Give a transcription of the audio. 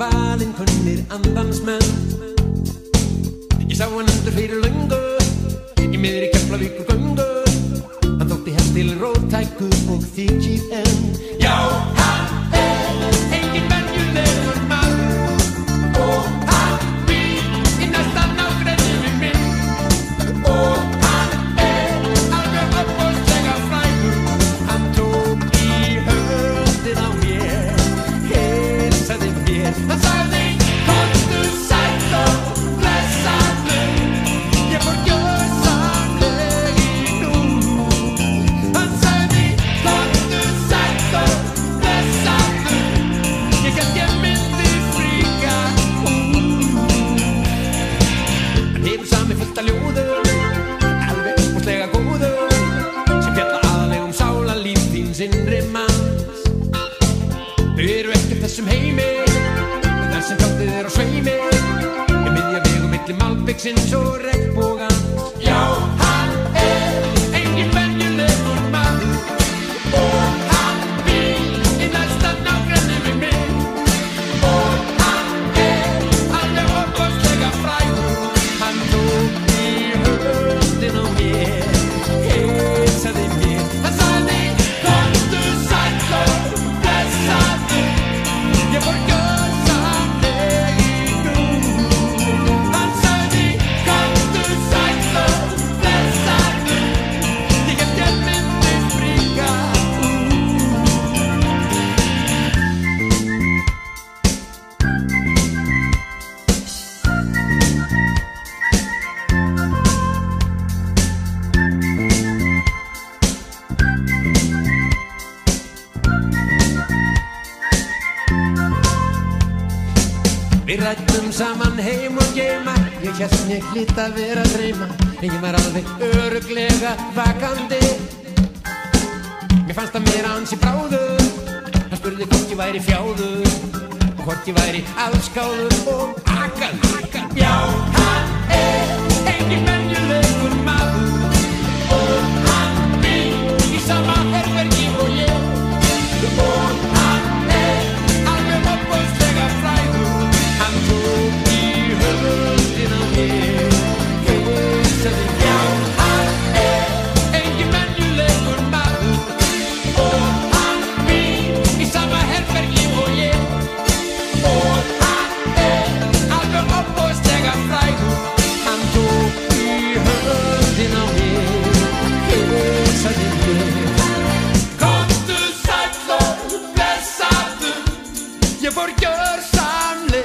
valinn kunnir andans menn. Ég sá hann undir fyrir löngu í miðri Keflavíkur göngu. Hann þótti helst til róttækur og þykir enn. Já, hann engin venjulegur maður og hann býr í næsta nágrenni við minn og hann alveg ofboðslega frægur. Hann tók í höndin á mér, heilsaði mér. Hann sagði, komdu sæll og blessaður, ég fór gjörsamleg í nú. Hann sagði, komdu sæll og blessaður, ég hélt ég myndi fríka út. Hann hefur samið fullt af ljóðum, alveg ofboðslega góðum, sem fjalla aðalega sálarlíf þíns innri manns. Þau eru eftir þessum heimi, þar sem tjaldið á sveimi, miðja vegu milli malbiksins og regnbogans. Já, hann engin venjulegur maður og hann býr í næsta nágrenni við mig og hann alveg ofboðslega frægur. Hann tók í höndin á mér, heilsaði mér. Hann sagði, komdu sæll og blessaður, ég fór gjörsamleg í nú. Hann sagði, komdu sæll og blessaður, ég hélt ég myndi fríka út. Við ræddum saman heim og geima, ég hélt mér hlýt að vera að dreyma, en ég var alveg örugglega vakandi. Mér fannst að mér ansi bráður, hann spurði hvort ég væri fjáður og hvort ég væri allskáður og akan. Já, hann engin menn